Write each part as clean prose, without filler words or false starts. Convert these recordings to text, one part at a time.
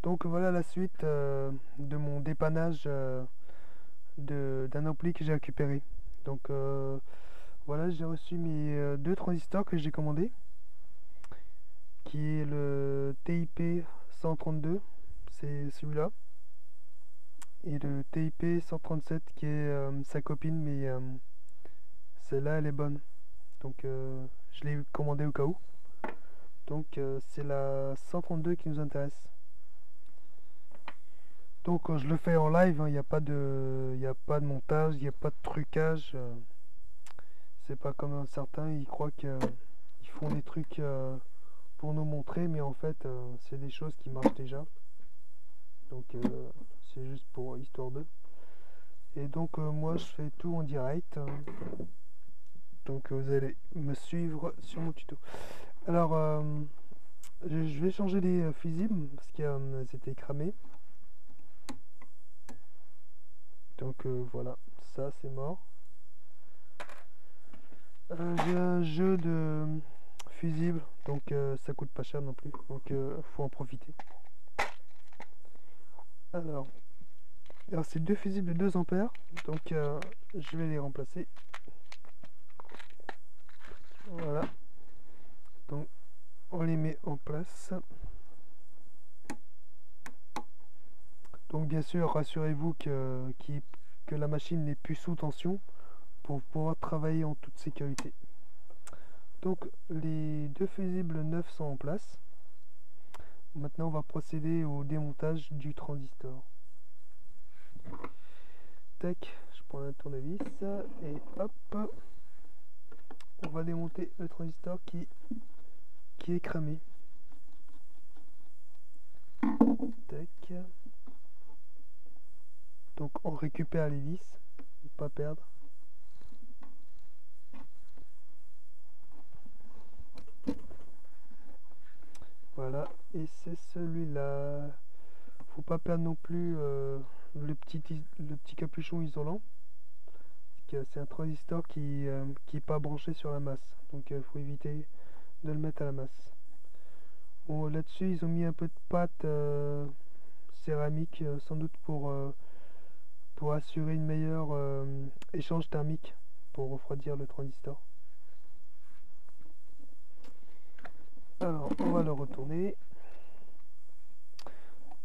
Donc voilà la suite de mon dépannage d'un ampli que j'ai récupéré. Donc voilà, j'ai reçu mes deux transistors que j'ai commandés, qui est le TIP 132, c'est celui-là, et le TIP 137 qui est sa copine, mais celle-là elle est bonne. Donc je l'ai commandé au cas où. Donc c'est la 132 qui nous intéresse. Donc je le fais en live, il n'y a pas de, y a pas de montage, il n'y a pas de trucage. C'est pas comme certains, ils croient qu'ils font des trucs pour nous montrer, mais en fait c'est des choses qui marchent déjà. Donc c'est juste pour histoire d'eux. Et donc moi je fais tout en direct. Donc vous allez me suivre sur mon tuto. Alors je vais changer les fusibles parce qu'elles étaient cramées. Donc voilà, ça c'est mort. J'ai un jeu de fusibles, donc ça coûte pas cher non plus, donc faut en profiter. Alors, c'est deux fusibles de 2 ampères, donc je vais les remplacer. Voilà, donc on les met en place. Donc bien sûr, rassurez-vous que la machine n'est plus sous tension pour pouvoir travailler en toute sécurité. Donc les deux fusibles neufs sont en place. Maintenant on va procéder au démontage du transistor. Tac, je prends un tournevis et hop, on va démonter le transistor qui est cramé. Tac. Donc on récupère les vis, ne pas perdre. Voilà, et c'est celui-là. Faut pas perdre non plus le petit capuchon isolant. C'est un transistor qui est pas branché sur la masse. Donc il faut éviter de le mettre à la masse. Bon, là-dessus, ils ont mis un peu de pâte céramique, sans doute pour assurer une meilleure échange thermique pour refroidir le transistor. Alors, on va le retourner.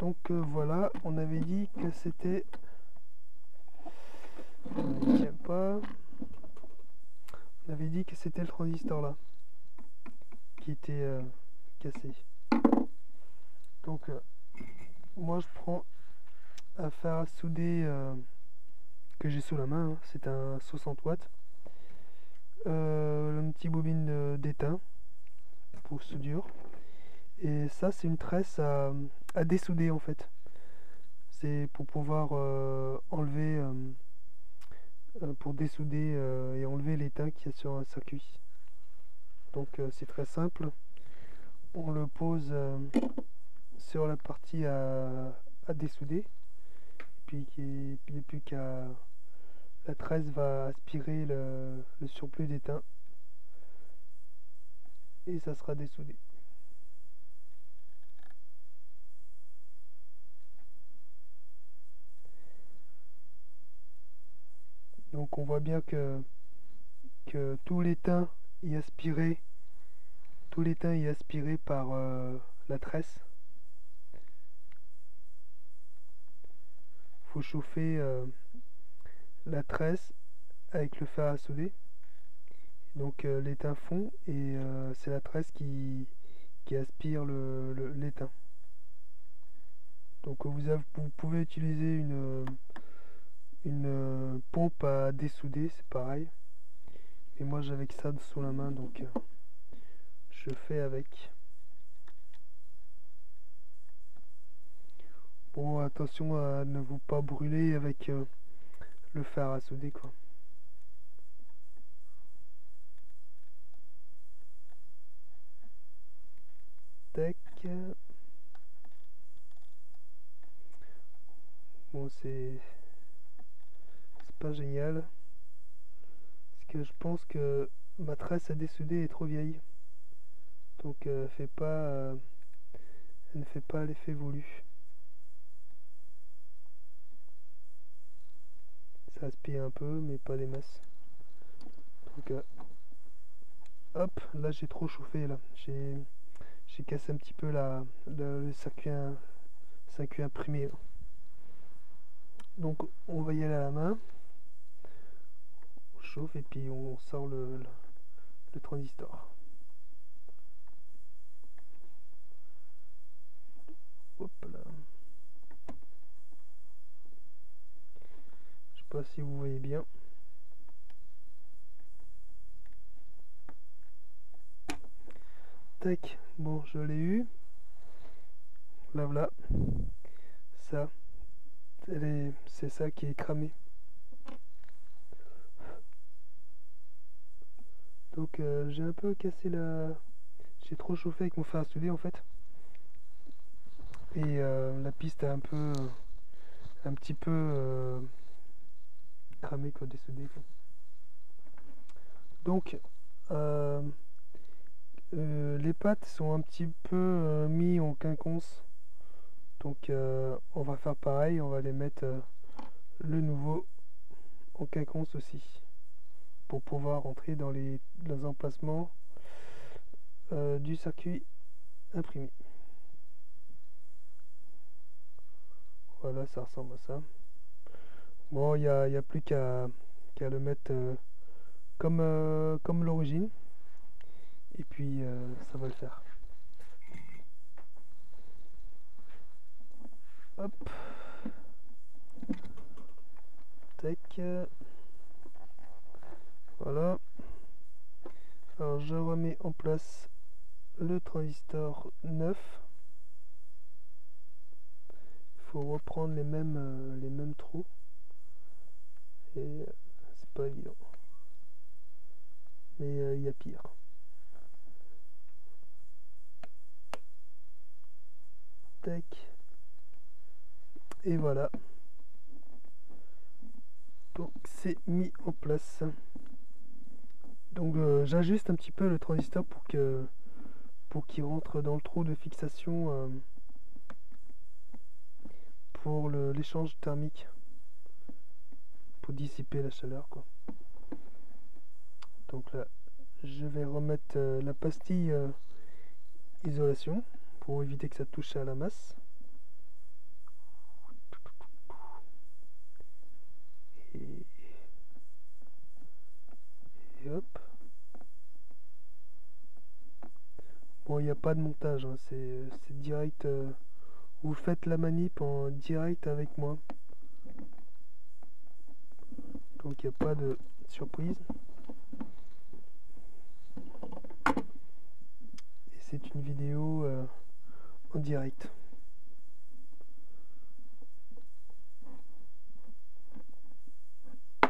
Donc voilà, on avait dit que c'était... Il tient pas. On avait dit que c'était le transistor là qui était cassé. Donc moi je prends un fer à souder que j'ai sous la main, hein. C'est un 60 watts. Une petite bobine d'étain pour soudure. Et ça c'est une tresse à dessouder en fait. C'est pour pouvoir enlever, pour dessouder et enlever l'étain qu'il y a sur un circuit. Donc c'est très simple. On le pose sur la partie à dessouder. Puis il n'y a plus qu'à... La tresse va aspirer le surplus d'étain. Et ça sera dessoudé. Donc on voit bien que tout l'étain est aspiré. Tout l'étain est aspiré par la tresse. Il faut chauffer la tresse avec le fer à souder. Donc l'étain fond et c'est la tresse qui aspire l'étain. Donc vous pouvez utiliser une pompe à dessouder, c'est pareil. Et moi j'avais que ça sous la main, donc je fais avec. Bon, attention à ne vous pas brûler avec le fer à souder, quoi. Tac. Bon, c'est pas génial. Parce que je pense que ma tresse à dessouder est trop vieille. Donc elle ne fait pas l'effet voulu. Ça aspire un peu, mais pas des masses. Donc hop, là j'ai trop chauffé là. J'ai cassé un petit peu le circuit imprimé. Donc on va y aller à la main. On chauffe et puis on sort le transistor. Hop là. Je sais pas si vous voyez bien. Tac, bon je l'ai eu. Là voilà. Ça, c'est ça qui est cramé. Donc j'ai un peu cassé j'ai trop chauffé avec mon fer à souder en fait. Et la piste a un petit peu cramé quoi, dessoudé quoi. Donc les pattes sont un petit peu mis en quinconce. Donc on va faire pareil, on va les mettre le nouveau en quinconce aussi. Pour pouvoir rentrer dans les emplacements du circuit imprimé. Voilà, ça ressemble à ça. Bon, il n'y a plus qu'à le mettre comme l'origine. Et puis, ça va le faire. Hop. Tac. Voilà. Alors, je remets en place le transistor 9. Il faut reprendre les mêmes trous. Et c'est pas évident. Mais il y a pire. Tac. Et voilà. Donc c'est mis en place. Donc j'ajuste un petit peu le transistor pour qu'il rentre dans le trou de fixation pour l'échange thermique, pour dissiper la chaleur quoi. Donc là je vais remettre la pastille isolation pour éviter que ça touche à la masse. Et hop. Bon, il n'y a pas de montage, hein, c'est direct. Vous faites la manip en direct avec moi. Donc il n'y a pas de surprise. Et c'est une vidéo en direct.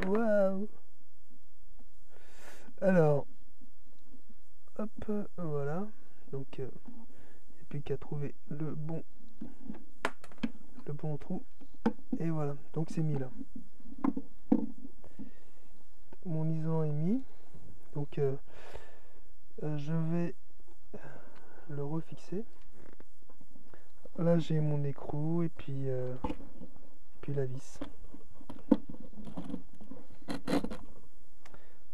Waouh! Alors, hop, voilà. Donc, il n'y a plus qu'à trouver le bon trou. Et voilà, donc c'est mis là. Mon isolant est mis. Donc, je vais le refixer. Là, j'ai mon écrou et puis la vis.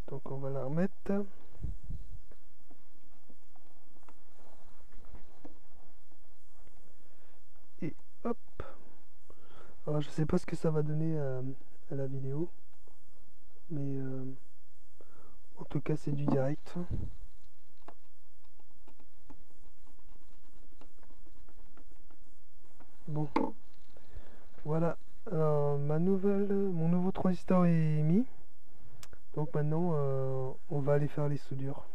Donc, on va la remettre. Et hop. Alors, je sais pas ce que ça va donner à la vidéo. Mais en tout cas, c'est du direct. Bon. Voilà. Alors, mon nouveau transistor est mis. Donc maintenant, on va aller faire les soudures.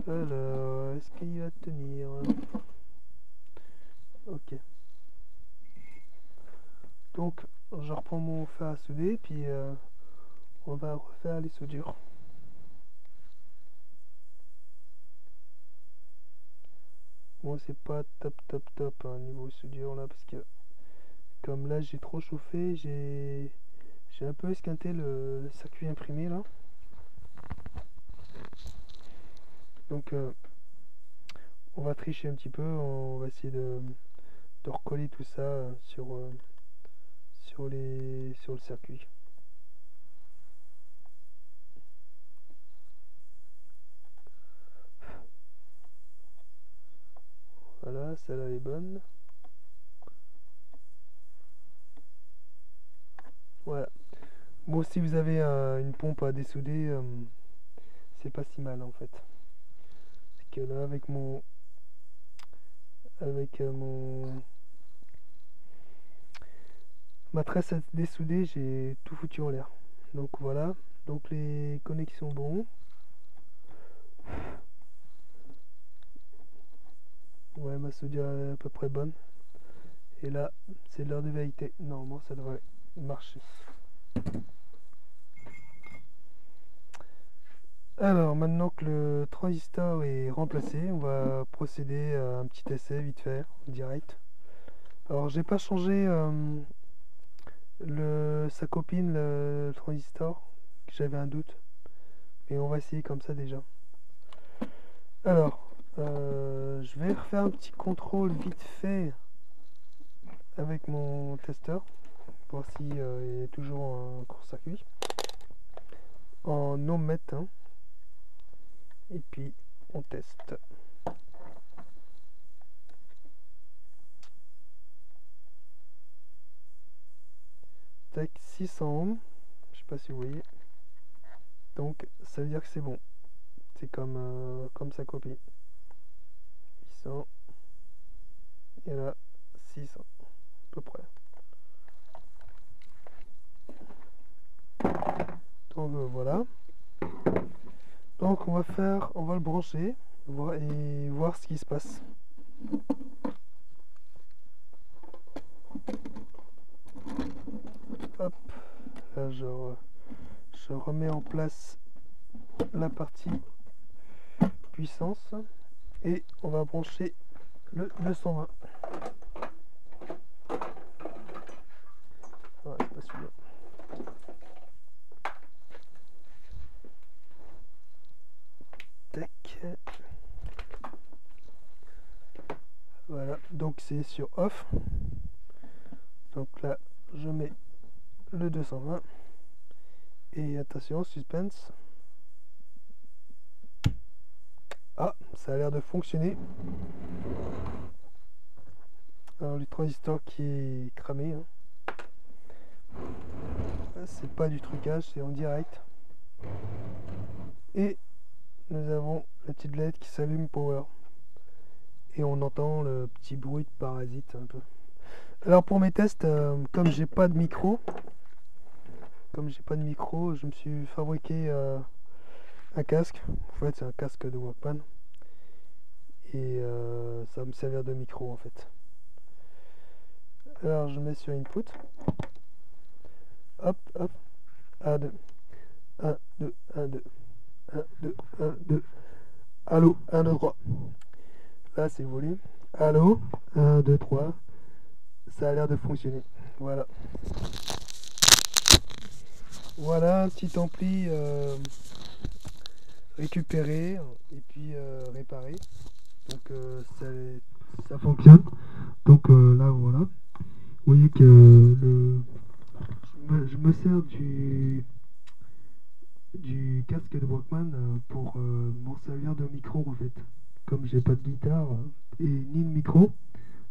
Alors, est-ce qu'il va tenir? Ok. Donc, je reprends mon fer à souder, puis on va refaire les soudures. Bon, c'est pas top hein, niveau soudure là, parce que comme là j'ai trop chauffé, j'ai un peu esquinté le circuit imprimé là. Donc on va tricher un petit peu, on va essayer de recoller tout ça sur le circuit. Voilà, celle-là est bonne. Voilà. Bon, si vous avez une pompe à dessouder, c'est pas si mal en fait. Parce que là, avec ma tresse à dessouder, j'ai tout foutu en l'air. Donc voilà. Donc les connexions bon. Ouais, ma soudure est à peu près bonne. Et là, c'est l'heure de vérité. Normalement, ça devrait marcher. Alors, maintenant que le transistor est remplacé, on va procéder à un petit essai vite fait, en direct. Alors, j'ai pas changé sa copine, le transistor, que j'avais un doute. Mais on va essayer comme ça déjà. Alors, je vais refaire un petit contrôle vite fait avec mon testeur, pour voir s'il est toujours en court-circuit. En ohmètre, hein. Et puis, on teste. Tac, 600 ohms. Je sais pas si vous voyez. Donc, ça veut dire que c'est bon. C'est comme sa copie. 800. Et là, 600. À peu près. Donc, voilà. Donc, on va le brancher et voir ce qui se passe. Hop. Là, je remets en place la partie puissance et on va brancher le 220. Ah, c'est pas celui-là. Tac. Voilà, donc c'est sur off. Donc là, je mets le 220 et attention, suspense. Ah, ça a l'air de fonctionner. Alors le transistor qui est cramé, hein. C'est pas du trucage, c'est en direct. Et nous avons la petite LED qui s'allume power. Et on entend le petit bruit de parasite un peu. Alors pour mes tests, comme j'ai pas de micro, je me suis fabriqué un casque. En fait, c'est un casque de Walkman. Et ça va me servir de micro en fait. Alors je mets sur input. Hop, hop. 1, 2. 1, 2, 1, 2. 1, 2, 1, 2. Allô, 1, 2, 3. Là c'est le volume. Allô, 1, 2, 3. Ça a l'air de fonctionner. Voilà. Voilà un petit ampli récupéré et puis réparé. Donc ça fonctionne. Donc là voilà. Vous voyez que je me sers du casque de Walkman pour m'en servir de micro en fait. Comme j'ai pas de guitare et ni de micro,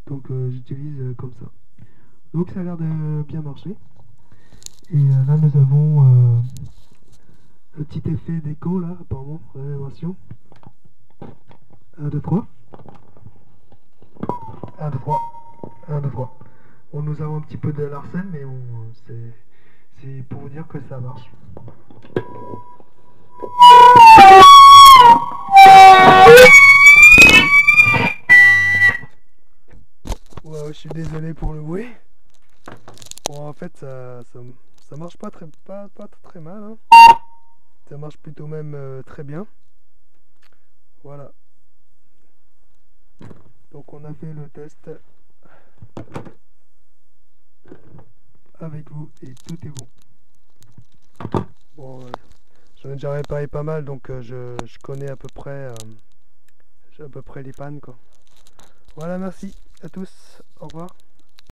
donc j'utilise comme ça. Donc ça a l'air de bien marcher. Et là nous avons un petit effet d'écho là apparemment, réverbération. 1, 2, 3. 1, 2, 3. 1, 2, 3. Bon, nous avons un petit peu de Larsen, mais c'est pour vous dire que ça marche. Ouais, je suis désolé pour le bruit. Bon, en fait, ça marche pas très mal, hein. Ça marche plutôt même très bien. Voilà. Donc on a fait le test avec vous et tout est bon. Bon, j'en ai déjà réparé pas mal, donc je connais à peu près à peu près les pannes quoi. Voilà, merci à tous, au revoir.